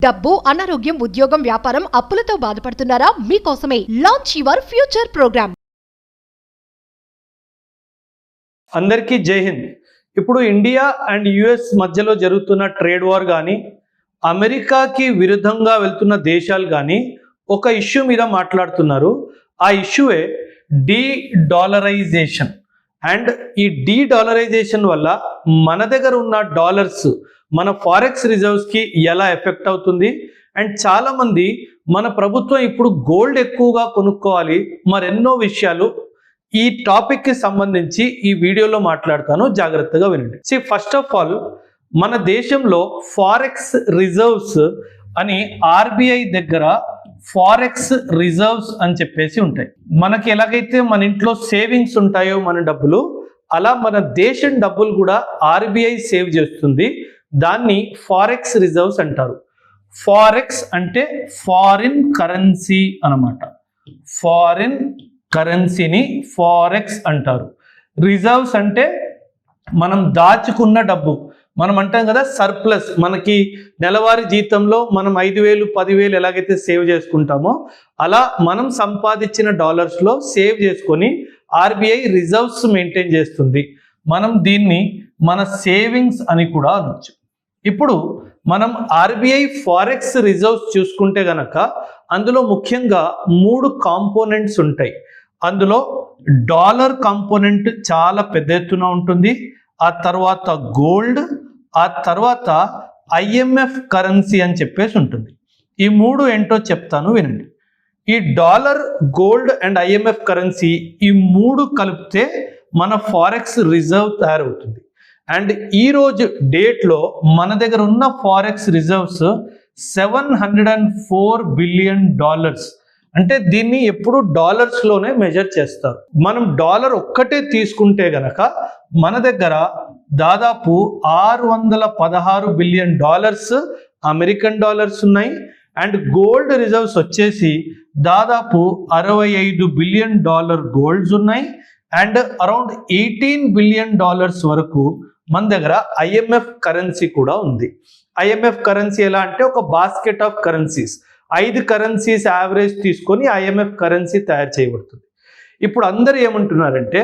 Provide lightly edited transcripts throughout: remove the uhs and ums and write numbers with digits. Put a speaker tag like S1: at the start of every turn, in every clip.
S1: డబ్బు, అనారోగ్యం, ఉద్యోగం, వ్యాపారం, అప్పులతో బాధపడుతున్నారా? మీకోసమే లాంచ్ యువర్ ఫ్యూచర్ ప్రోగ్రామ్.
S2: అందరికీ జై హింద్. ఇప్పుడు ఇండియా అండ్ యుఎస్ మధ్యలో జరుగుతున్న ట్రేడ్ వార్ కానీ, అమెరికాకి విరుద్ధంగా వెళ్తున్న దేశాలు కానీ ఒక ఇష్యూ మీద మాట్లాడుతున్నారు. ఆ ఇష్యూయే డీ-డాలరైజేషన్. అండ్ ఈ డీ-డాలరైజేషన్ వల్ల మన దగ్గర ఉన్న డాలర్స్ మన ఫారెక్స్ రిజర్వ్స్కి ఎలా ఎఫెక్ట్ అవుతుంది. అండ్ చాలామంది మన ప్రభుత్వం ఇప్పుడు గోల్డ్ ఎక్కువగా కొనుక్కోవాలి, మరెన్నో విషయాలు ఈ టాపిక్కి సంబంధించి ఈ వీడియోలో మాట్లాడతాను, జాగ్రత్తగా వినండి. ఫస్ట్ ఆఫ్ ఆల్, మన దేశంలో ఫారెక్స్ రిజర్వ్స్ అని ఆర్బీఐ దగ్గర ఫారెక్స్ రిజర్వ్స్ అని చెప్పేసి ఉంటాయి. మనకి ఎలాగైతే మన ఇంట్లో సేవింగ్స్ ఉంటాయో మన డబ్బులు, అలా మన దేశం డబ్బులు కూడా ఆర్బీఐ సేవ్ చేస్తుంది. దాన్ని ఫారెక్స్ రిజర్వ్స్ అంటారు. ఫారెక్స్ అంటే ఫారిన్ కరెన్సీ అన్నమాట. ఫారిన్ కరెన్సీని ఫారెక్స్ అంటారు. రిజర్వ్స్ అంటే మనం దాచుకున్న డబ్బు. మనం అంటాం కదా సర్ప్లస్. మనకి నెలవారీ జీతంలో మనం 5,000 10,000 ఎలాగైతే సేవ్ చేసుకుంటామో, అలా మనం సంపాదించిన డాలర్స్లో సేవ్ చేసుకొని ఆర్బీఐ రిజర్వ్స్ మెయింటైన్ చేస్తుంది. మనం దీన్ని మన సేవింగ్స్ అని కూడా అనొచ్చు. ఇప్పుడు మనం ఆర్బీఐ ఫారెక్స్ రిజర్వ్స్ చూసుకుంటే గనక అందులో ముఖ్యంగా 3 కాంపోనెంట్స్ ఉంటాయి. అందులో డాలర్ కాంపోనెంట్ చాలా పెద్ద ఎత్తున ఉంటుంది. ఆ తర్వాత గోల్డ్, ఆ తర్వాత ఐఎంఎఫ్ కరెన్సీ అని చెప్పేసి ఉంటుంది. ఈ 3 ఏంటో చెప్తాను, వినండి. ఈ dollar, gold and IMF currency, ఈ 3 కలిపితే మన ఫారెక్స్ రిజర్వ్ తయారవుతుంది. అండ్ ఈరోజు డేట్లో మన దగ్గర ఉన్న ఫారెక్స్ రిజర్వ్స్ $704 బిలియన్. అంటే దీన్ని ఎప్పుడు డాలర్స్లోనే మెజర్ చేస్తారు. మనం డాలర్ ఒక్కటే తీసుకుంటే గనక మన దగ్గర దాదాపు $616 బిలియన్ అమెరికన్ డాలర్స్ ఉన్నాయి. అండ్ గోల్డ్ రిజర్వ్స్ వచ్చేసి దాదాపు $65 బిలియన్ గోల్డ్స్ ఉన్నాయి. అండ్ అరౌండ్ $18 బిలియన్ వరకు మన దగ్గర ఐఎంఎఫ్ కరెన్సీ కూడా ఉంది. ఐఎంఎఫ్ కరెన్సీ ఎలా అంటే ఒక basket of currencies, 5 currencies average తీసుకొని ఐఎంఎఫ్ కరెన్సీ తయారు చేయబడుతుంది. ఇప్పుడు అందరూ ఏమంటున్నారంటే,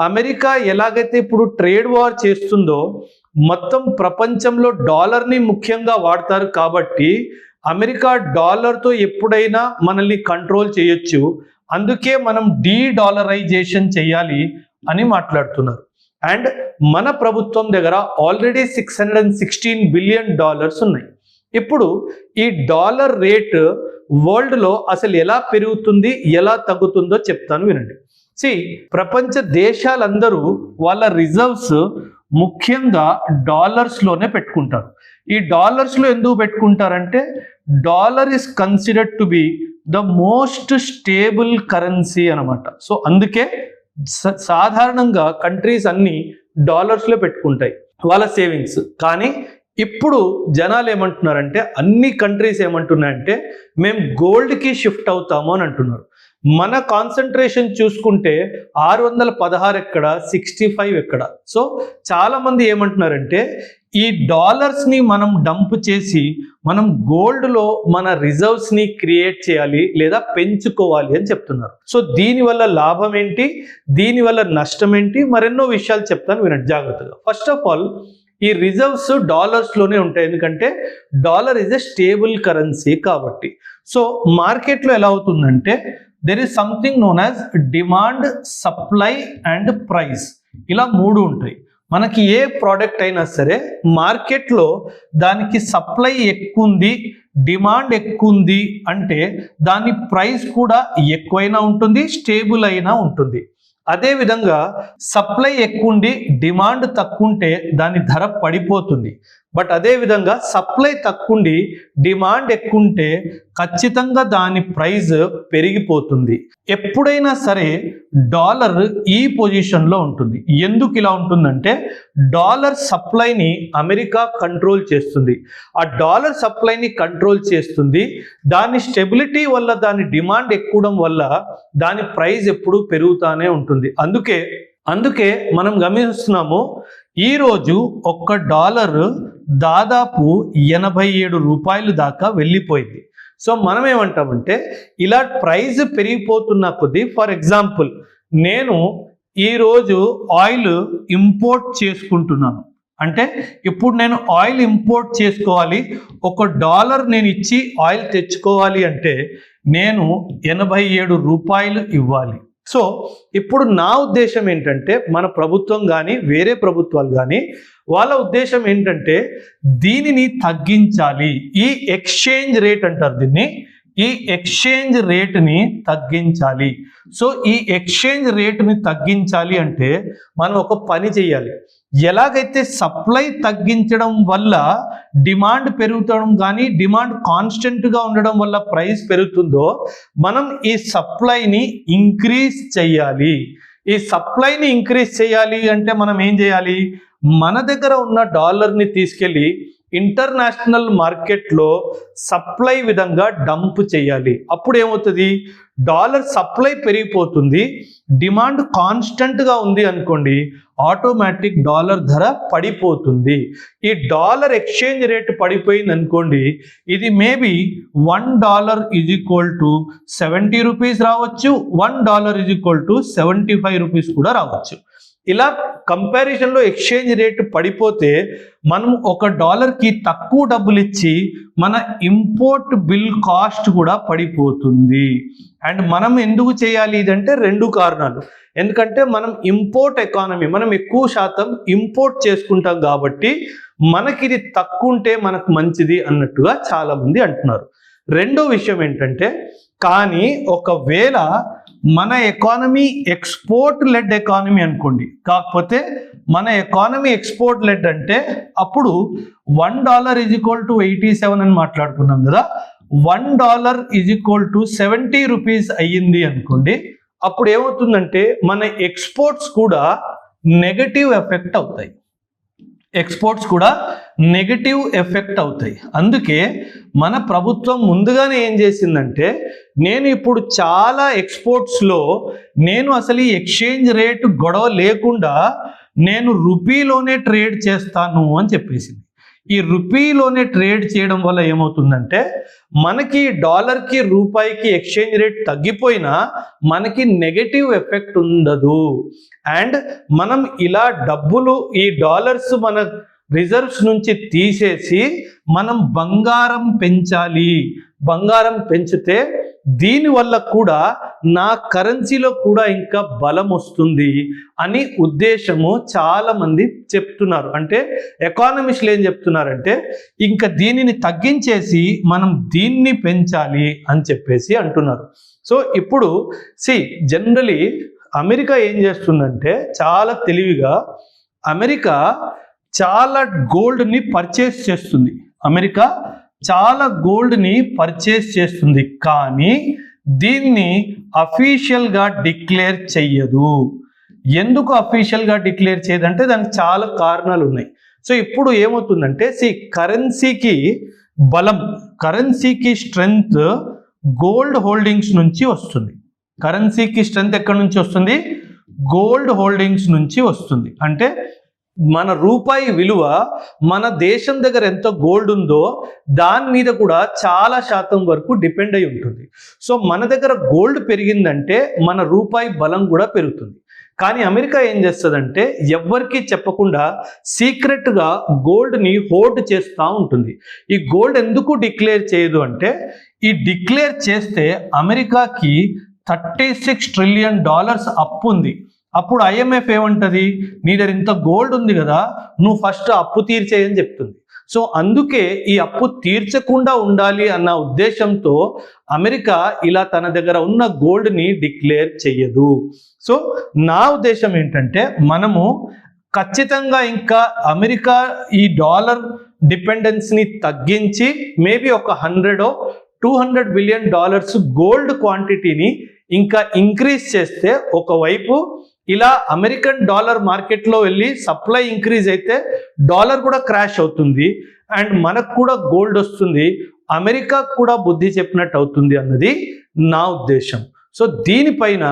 S2: అమెరికా ఎలాగైతే ఇప్పుడు ట్రేడ్ వార్ చేస్తుందో మొత్తం ప్రపంచంలో డాలర్ని ముఖ్యంగా వాడతారు కాబట్టి అమెరికా డాలర్తో ఎప్పుడైనా మనల్ని కంట్రోల్ చేయొచ్చు, అందుకే మనం డీ-డాలరైజేషన్ చేయాలి అని మాట్లాడుతున్నారు. అండ్ మన ప్రభుత్వం దగ్గర ఆల్రెడీ $616 బిలియన్ ఉన్నాయి. ఇప్పుడు ఈ డాలర్ రేట్ వరల్డ్లో అసలు ఎలా పెరుగుతుంది, ఎలా తగ్గుతుందో చెప్తాను, వినండి. ప్రపంచ దేశాలందరూ వాళ్ళ రిజర్వ్స్ ముఖ్యంగా డాలర్స్లోనే పెట్టుకుంటారు. ఈ డాలర్స్లో ఎందుకు పెట్టుకుంటారంటే dollar is considered to be the most stable currency అనమాట. సో అందుకే సాధారణంగా కంట్రీస్ అన్ని డాలర్స్లో పెట్టుకుంటాయి వాళ్ళ సేవింగ్స్. కానీ ఇప్పుడు జనాలు ఏమంటున్నారంటే, అన్ని కంట్రీస్ ఏమంటున్నాయంటే మేము గోల్డ్కి షిఫ్ట్ అవుతాము అని అంటున్నారు. మన కాన్సన్ట్రేషన్ చూసుకుంటే 616 ఎక్కడ, 65 ఎక్కడ. సో చాలామంది ఏమంటున్నారంటే ఈ డాలర్స్ని మనం డంప్ చేసి మనం గోల్డ్లో మన రిజర్వ్స్ని క్రియేట్ చేయాలి లేదా పెంచుకోవాలి అని చెప్తున్నారు. సో దీనివల్ల లాభం ఏంటి, దీనివల్ల నష్టం ఏంటి, మరెన్నో విషయాలు చెప్తాను, వినండి జాగ్రత్తగా. ఫస్ట్ ఆఫ్ ఆల్, ఈ రిజర్వ్స్ డాలర్స్లోనే ఉంటాయి, ఎందుకంటే dollar is a stable currency కాబట్టి. సో మార్కెట్లో ఎలా అవుతుందంటే there is something known as demand, supply and price. ఇలా 3 ఉంటాయి. మనకి ఏ ప్రోడక్ట్ అయినా సరే మార్కెట్లో దానికి సప్లై ఎక్కువ ఉంది, డిమాండ్ ఎక్కువ ఉంది అంటే దాని ప్రైస్ కూడా ఎక్కువైనా ఉంటుంది, స్టేబుల్ అయినా ఉంటుంది. అదేవిధంగా సప్లై ఎక్కువ ఉండి డిమాండ్ తక్కువ ఉంటే దాని ధర పడిపోతుంది. బట్ అదేవిధంగా సప్లై తక్కువ ఉండి డిమాండ్ ఎక్కువ ఉంటే ఖచ్చితంగా దాని ప్రైస్ పెరిగిపోతుంది. ఎప్పుడైనా సరే డాలర్ ఈ పొజిషన్లో ఉంటుంది. ఎందుకు ఇలా ఉంటుందంటే డాలర్ సప్లైని అమెరికా కంట్రోల్ చేస్తుంది. ఆ డాలర్ సప్లైని కంట్రోల్ చేస్తుంది. దాని స్టెబిలిటీ వల్ల, దాని డిమాండ్ ఎక్కువడం వల్ల దాని ప్రైస్ ఎప్పుడూ పెరుగుతూనే ఉంటుంది. అందుకే మనం గమనిస్తున్నాము ఈరోజు $1 దాదాపు 87 రూపాయలు దాకా వెళ్ళిపోయింది. సో మనం ఏమంటామంటే ఇలా ప్రైస్ పెరిగిపోతున్న కొద్దీ, ఫర్ ఎగ్జాంపుల్ నేను ఈరోజు ఆయిల్ ఇంపోర్ట్ చేసుకుంటున్నాను. అంటే ఇప్పుడు నేను ఆయిల్ ఇంపోర్ట్ చేసుకోవాలి, $1 నేను ఇచ్చి ఆయిల్ తెచ్చుకోవాలి అంటే నేను 87 రూపాయలు ఇవ్వాలి. సో ఇప్పుడు నా ఉద్దేశం ఏంటంటే, మన ప్రభుత్వం కానీ వేరే ప్రభుత్వాలు కానీ వాళ్ళ ఉద్దేశం ఏంటంటే దీనిని తగ్గించాలి. ఈ ఎక్స్చేంజ్ రేట్ అంటారు దీన్ని, ఈ ఎక్స్చేంజ్ రేట్ని తగ్గించాలి. సో ఈ ఎక్స్చేంజ్ రేట్ని తగ్గించాలి అంటే మనం ఒక పని చేయాలి. ఎలాగైతే సప్లై తగ్గించడం వల్ల డిమాండ్ పెరుగుతడం కానీ డిమాండ్ కాన్స్టెంట్గా ఉండడం వల్ల ప్రైస్ పెరుగుతుందో, మనం ఈ సప్లైని ఇంక్రీజ్ చేయాలి. ఈ సప్లైని ఇంక్రీజ్ చేయాలి అంటే మనం ఏం చేయాలి, మన దగ్గర ఉన్న డాలర్ని తీసుకెళ్ళి ఇంటర్నేషనల్ మార్కెట్లో సప్లై విధంగా డంప్ చేయాలి. అప్పుడు ఏమవుతుంది, డాలర్ సప్లై పెరిగిపోతుంది, డిమాండ్ కాన్స్టెంట్గా ఉంది అనుకోండి, ఆటోమేటిక్ డాలర్ ధర పడిపోతుంది. ఈ డాలర్ ఎక్స్చేంజ్ రేట్ పడిపోయింది అనుకోండి, ఇది మేబీ $1 = 70 రూపీస్ రావచ్చు, $1 = 75 రూపీస్ కూడా రావచ్చు. ఇలా కంపారిజన్లో ఎక్స్చేంజ్ రేట్ పడిపోతే మనం $1కి తక్కువ డబ్బులు ఇచ్చి మన ఇంపోర్ట్ బిల్ కాస్ట్ కూడా పడిపోతుంది. అండ్ మనం ఎందుకు చేయాలి ఇదంటే 2 కారణాలు. ఎందుకంటే మనం ఇంపోర్ట్ ఎకానమీ, మనం ఎక్కువ శాతం ఇంపోర్ట్ చేసుకుంటాం కాబట్టి మనకి ఇది తక్కువ ఉంటే మనకు మంచిది అన్నట్టుగా చాలామంది అంటున్నారు. రెండో విషయం ఏంటంటే, కానీ ఒకవేళ మన ఎకానమీ ఎక్స్పోర్ట్ లెడ్ ఎకానమీ అనుకోండి, కాకపోతే మన ఎకానమీ ఎక్స్పోర్ట్ లెడ్ అంటే అప్పుడు $1 = 87 అని మాట్లాడుకున్నాం కదా, $1 = 70 రూపీస్ అయ్యింది అనుకోండి, అప్పుడు ఏమవుతుందంటే మన ఎక్స్పోర్ట్స్ కూడా నెగటివ్ ఎఫెక్ట్ అవుతాయి. ఎక్స్పోర్ట్స్ కూడా నెగటివ్ ఎఫెక్ట్ అవుతాయి. అందుకే మన ప్రభుత్వం ముందుగానే ఏం చేసిందంటే, నేను ఇప్పుడు చాలా ఎక్స్పోర్ట్స్లో నేను అసలు ఈ ఎక్స్చేంజ్ రేట్ గొడవ లేకుండా నేను రూపీలోనే ట్రేడ్ చేస్తాను అని చెప్పేసింది. ఈ రూపీలోనే ట్రేడ్ చేయడం వల్ల ఏమవుతుందంటే, మనకి డాలర్కి రూపాయికి ఎక్స్చేంజ్ రేట్ తగ్గిపోయినా మనకి నెగటివ్ ఎఫెక్ట్ ఉండదు. అండ్ మనం ఇలా డబ్బులు, ఈ డాలర్స్ మన రిజర్వ్స్ నుంచి తీసేసి మనం బంగారం పెంచాలి. బంగారం పెంచితే దీనివల్ల కూడా నా కరెన్సీలో కూడా ఇంకా బలం వస్తుంది అని ఉద్దేశము చాలా మంది చెప్తున్నారు. అంటే ఎకానమిస్టులు ఏం చెప్తున్నారంటే, ఇంకా దీనిని తగ్గించేసి మనం దీన్ని పెంచాలి అని చెప్పేసి అంటున్నారు. సో ఇప్పుడు జనరలీ అమెరికా ఏం చేస్తుందంటే చాలా తెలివిగా, అమెరికా చాలా గోల్డ్ని పర్చేస్ చేస్తుంది. అమెరికా చాలా గోల్డ్ని పర్చేస్ చేస్తుంది, కానీ దీన్ని అఫీషియల్గా డిక్లేర్ చెయ్యదు. ఎందుకు అఫీషియల్గా డిక్లేర్ చేయదంటే దానికి చాలా కారణాలు ఉన్నాయి. సో ఇప్పుడు ఏమవుతుందంటే, కరెన్సీకి బలం, కరెన్సీకి స్ట్రెంగ్త్ గోల్డ్ హోల్డింగ్స్ నుంచి వస్తుంది. కరెన్సీకి స్ట్రెంగ్త్ ఎక్కడి నుంచి వస్తుంది, గోల్డ్ హోల్డింగ్స్ నుంచి వస్తుంది. అంటే మన రూపాయి విలువ మన దేశం దగ్గర ఎంత గోల్డ్ ఉందో దాని మీద కూడా చాలా శాతం వరకు డిపెండ్ అయి ఉంటుంది. సో మన దగ్గర గోల్డ్ పెరిగిందంటే మన రూపాయి బలం కూడా పెరుగుతుంది. కానీ అమెరికా ఏం చేస్తుందంటే, ఎవ్వరికీ చెప్పకుండా సీక్రెట్గా గోల్డ్ని హోల్డ్ చేస్తూ ఉంటుంది. ఈ గోల్డ్ ఎందుకు డిక్లేర్ చేయదు అంటే, ఈ డిక్లేర్ చేస్తే అమెరికాకి $36 ట్రిలియన్ అప్పు ఉంది. అప్పుడు IMF ఏమంటది, నీ దగ్గర ఇంత గోల్డ్ ఉంది కదా, నువ్వు ఫస్ట్ అప్పు తీర్చేయని చెప్తుంది. సో అందుకే ఈ అప్పు తీర్చకుండా ఉండాలి అన్న ఉద్దేశంతో అమెరికా ఇలా తన దగ్గర ఉన్న గోల్డ్ని డిక్లేర్ చెయ్యదు. సో నా ఉద్దేశం ఏంటంటే, మనము ఖచ్చితంగా ఇంకా అమెరికా ఈ డాలర్ డిపెండెన్స్ని తగ్గించి మేబీ ఒక $100-200 బిలియన్ గోల్డ్ క్వాంటిటీని ఇంకా ఇంక్రీజ్ చేస్తే, ఒకవైపు ఇలా అమెరికన్ డాలర్ మార్కెట్లో వెళ్ళి సప్లై ఇంక్రీజ్ అయితే డాలర్ కూడా క్రాష్ అవుతుంది అండ్ మనకు కూడా గోల్డ్ వస్తుంది, అమెరికా కూడా బుద్ధి చెప్పినట్టు అవుతుంది అన్నది నా ఉద్దేశం. సో దీనిపైన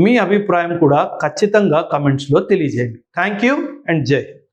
S2: మీ అభిప్రాయం కూడా ఖచ్చితంగా కమెంట్స్లో తెలియజేయండి. థ్యాంక్ యూ అండ్ జై హింద్.